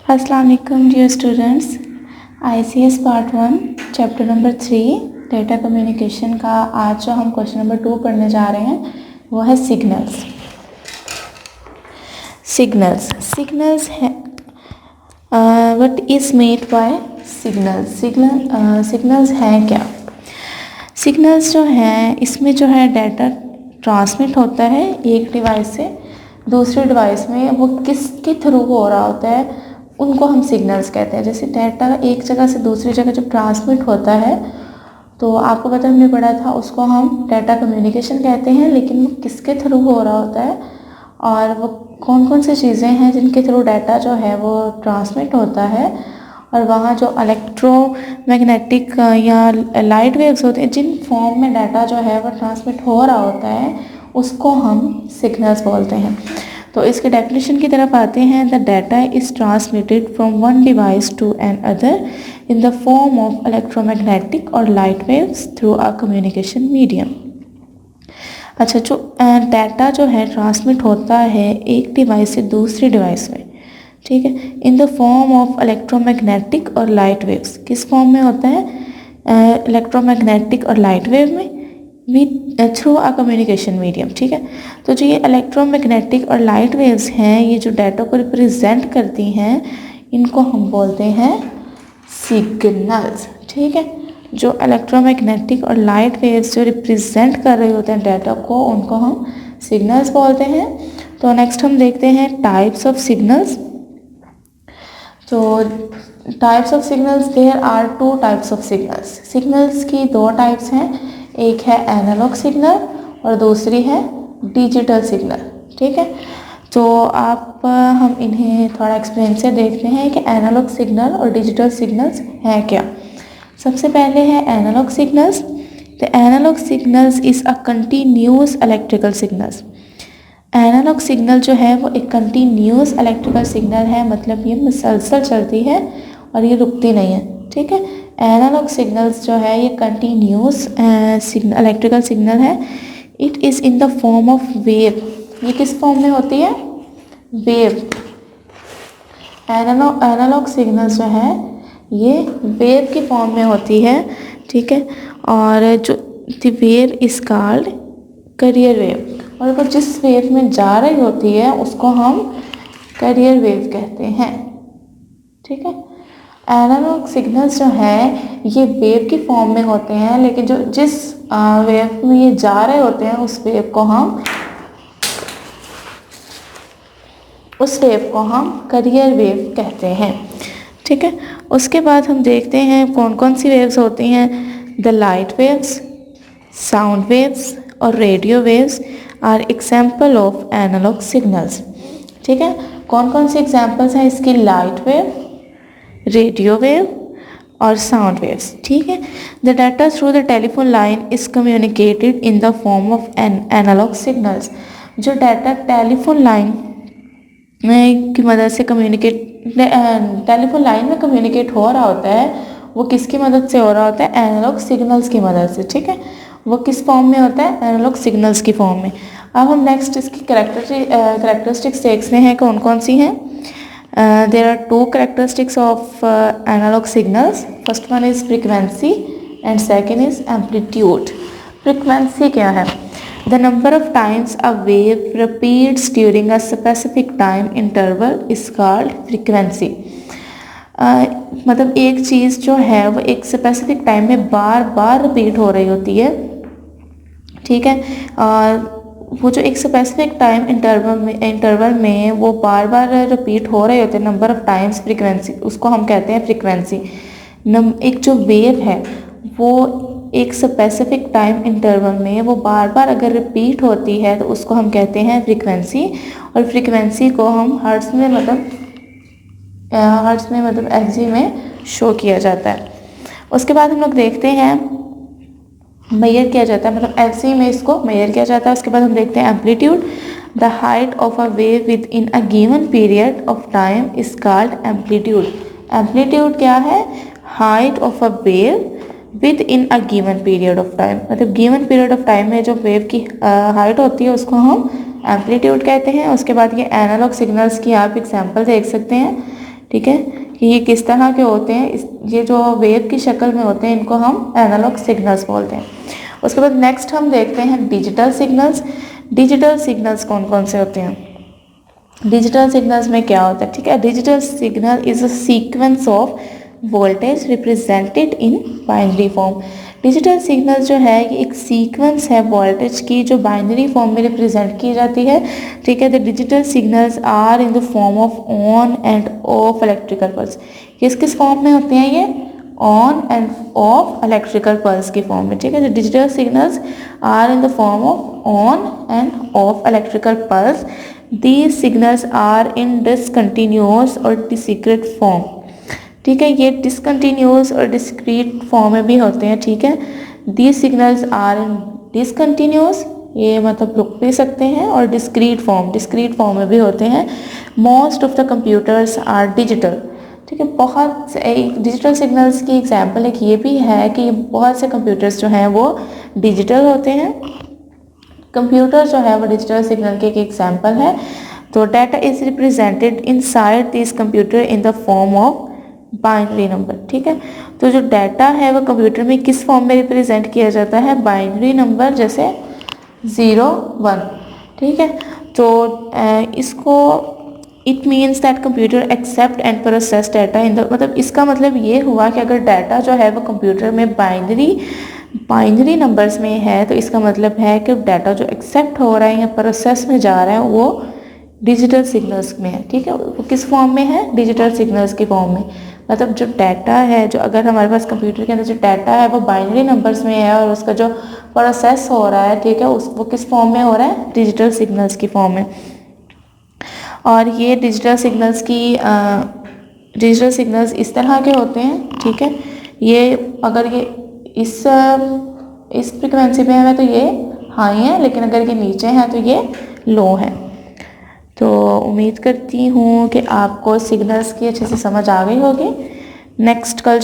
अस्सलाम वालेकुम dear students. ICS part 1 chapter number 3 data communication का आज जो हम क्वेश्चन नंबर 2 पढ़ने जा रहे हैं वो है सिग्नल्स। सिग्नल्स है what is made by signals हैं क्या? सिग्नल्स जो हैं इसमें जो है डाटा ट्रांसमिट होता है एक डिवाइस से दूसरे डिवाइस में, वो किसके थ्रू हो रहा होता है उनको हम सिग्नल्स कहते हैं। जैसे डाटा एक जगह से दूसरी जगह जब ट्रांसमिट होता है तो आपको पता हमने पढ़ा था उसको हम डाटा कम्युनिकेशन कहते हैं, लेकिन वो किसके थ्रू हो रहा होता है और वो कौन कौन सी चीज़ें हैं जिनके थ्रू डाटा जो है वो ट्रांसमिट होता है, और वहाँ जो इलेक्ट्रोमैग्नेटिक या लाइट वेव्स होते हैं जिन फॉर्म में डाटा जो है वो ट्रांसमिट हो रहा होता है उसको हम सिग्नल्स बोलते हैं। तो इसके डेफिनेशन की तरफ आते हैं। The data is transmitted from one device to another in the form of electromagnetic और light waves through a communication medium. अच्छा, जो डाटा जो है ट्रांसमिट होता है एक डिवाइस से दूसरी डिवाइस में, ठीक है, इन द फॉर्म ऑफ इलेक्ट्रोमैग्नेटिक और लाइट वेव्स। किस फॉर्म में होता है? इलेक्ट्रोमैग्नेटिक और लाइट वेव में थ्रू अ कम्युनिकेशन मीडियम, ठीक है। तो जो ये इलेक्ट्रोमैग्नेटिक और लाइट वेव्स हैं ये जो डाटा को रिप्रेजेंट करती हैं इनको हम बोलते हैं सिग्नल्स, ठीक है। जो इलेक्ट्रोमैग्नेटिक और लाइट वेव्स जो रिप्रेजेंट कर रहे होते हैं डाटा को उनको हम सिग्नल्स बोलते हैं। तो नेक्स्ट हम देखते हैं टाइप्स ऑफ सिग्नल्स। तो types of signals, there are two types of signals. Signals की दो टाइप्स हैं, एक है एनालॉग सिग्नल और दूसरी है डिजिटल सिग्नल, ठीक है। तो हम इन्हें थोड़ा एक्सप्लेन से देखते हैं कि एनालॉग सिग्नल और डिजिटल सिग्नल्स हैं क्या। सबसे पहले है analogue signals. The analogue signals is a continuous electrical signals. Analogue signal जो है वो एक कंटिन्यूस इलेक्ट्रिकल सिग्नल है, मतलब ये मुसलसल चलती है और ये रुकती नहीं है, ठीक है। एनालॉग सिग्नल्स जो है ये कंटिन्यूस इलेक्ट्रिकल सिग्नल है। It is in the form of wave. ये किस फॉर्म में होती है? वेव। एनालॉग सिग्नल्स जो है ये वेव की फॉर्म में होती है, ठीक है। और जो the wave is called carrier wave, और वो जिस वेव में जा रही होती है उसको हम कैरियर वेव कहते हैं, ठीक है। एनालॉग सिग्नल्स जो हैं ये वेव की फॉर्म में होते हैं, लेकिन जो जिस वेव में ये जा रहे होते हैं उस वेव को हम कैरियर वेव कहते हैं, ठीक है। उसके बाद हम देखते हैं कौन कौन सी वेव्स होती हैं। The light waves, sound waves और radio waves are example of analog signals, ठीक है। कौन कौन सी एग्जाम्पल्स हैं इसकी? लाइट वेव, रेडियो वेव और साउंड वेव्स, ठीक है। The data through the telephone line is communicated in the form of analog signals. जो डाटा टेलीफोन लाइन की मदद से टेलीफोन लाइन में कम्युनिकेट हो रहा होता है वो किसकी मदद से हो रहा होता है? एनालॉग सिग्नल्स की मदद से, ठीक है। वो किस फॉर्म में होता है? एनालॉग सिग्नल्स की फॉर्म में। अब हम नेक्स्ट इसकी कैरेक्टरिस्टिक्स देखते हैं कौन कौन सी हैं। There are two characteristics of analog signals. First one is frequency and second is amplitude. Frequency क्या है? The number of times a wave repeats during a specific time interval is called frequency. मतलब एक चीज़ जो है वो एक specific time में बार बार repeat हो रही होती है, ठीक है। और वो जो एक स्पेसिफिक टाइम इंटरवल में वो बार बार रिपीट हो रहे होते हैं नंबर ऑफ टाइम्स, फ्रीक्वेंसी, उसको हम कहते हैं फ्रीक्वेंसी। एक जो वेव है वो एक स्पेसिफिक टाइम इंटरवल में वो बार बार अगर रिपीट होती है तो उसको हम कहते हैं फ्रीक्वेंसी। और फ्रीक्वेंसी को हम हर्ट्ज़ में मतलब एफजी में शो किया जाता है। उसके बाद हम लोग देखते हैं मेजर किया जाता है, मतलब एफसी में इसको मेजर किया जाता है। उसके बाद हम देखते हैं amplitude. The height of a wave with in a given period of time is called amplitude. Amplitude क्या है? Height of a wave with in a given period of time, मतलब गिवन पीरियड ऑफ टाइम में जो wave की height होती है उसको हम एम्पलीट्यूड कहते हैं। उसके बाद ये एनालॉग सिग्नल्स की आप एग्जांपल देख सकते हैं। ठीक है, कि ये किस तरह के होते हैं, ये जो वेव की शक्ल में होते हैं इनको हम एनालॉग सिग्नल्स बोलते हैं। उसके बाद नेक्स्ट हम देखते हैं डिजिटल सिग्नल्स। डिजिटल सिग्नल्स कौन कौन से होते हैं? डिजिटल सिग्नल्स में क्या होता है? ठीक है, digital signal is a sequence of voltage represented in binary form. Digital signal जो है ये एक सीक्वेंस है वोल्टेज की जो बाइनरी फॉर्म में रिप्रेजेंट की जाती है। ठीक है, the digital signals are in the form of on and off electrical pulse. किस किस फॉर्म में होते हैं ये? On and off electrical pulse की फॉर्म में। ठीक है, the digital signals are in the form of on and off electrical pulse. These signals are in discontinuous और discrete form। ठीक है, ये discontinuous और discrete form में भी होते हैं। ठीक है, These signals are in discontinuous, ये मतलब रुक भी सकते हैं, और discrete form में भी होते हैं। Most of the computers are digital। ठीक है, बहुत डिजिटल सिग्नल्स की एग्जाम्पल एक ये भी है कि बहुत से कंप्यूटर्स जो हैं वो डिजिटल होते हैं। कंप्यूटर जो है वो डिजिटल सिग्नल के एक एग्जाम्पल है। तो data is represented inside this computer in the form of binary number. ठीक है, तो जो डाटा है वो कंप्यूटर में किस फॉर्म में रिप्रेजेंट किया जाता है? बाइनरी नंबर, जैसे 0 1। ठीक है, तो इसको it means that computer accept and process data in the, मतलब इसका मतलब ये हुआ कि अगर डाटा जो है वो कंप्यूटर में बाइनरी नंबर्स में है तो इसका मतलब है कि डाटा जो एक्सेप्ट हो रहा है या प्रोसेस में जा रहा है वो डिजिटल सिग्नल्स में है। ठीक है, वो किस फॉर्म में है? डिजिटल सिग्नल्स की फॉर्म में। मतलब जो डाटा है, जो अगर हमारे पास कंप्यूटर के अंदर जो डाटा है वो बाइनरी नंबर्स में है और उसका जो प्रोसेस हो रहा है, ठीक है, वो किस फॉर्म में हो रहा है? डिजिटल सिग्नल्स की फॉर्म में। और ये डिजिटल सिग्नल्स इस तरह के होते हैं। ठीक है, ये अगर ये इस फ्रिक्वेंसी पे है तो ये हाई है, लेकिन अगर ये नीचे है तो ये लो है। तो उम्मीद करती हूँ कि आपको सिग्नल्स की अच्छे से समझ आ गई होगी। नेक्स्ट कल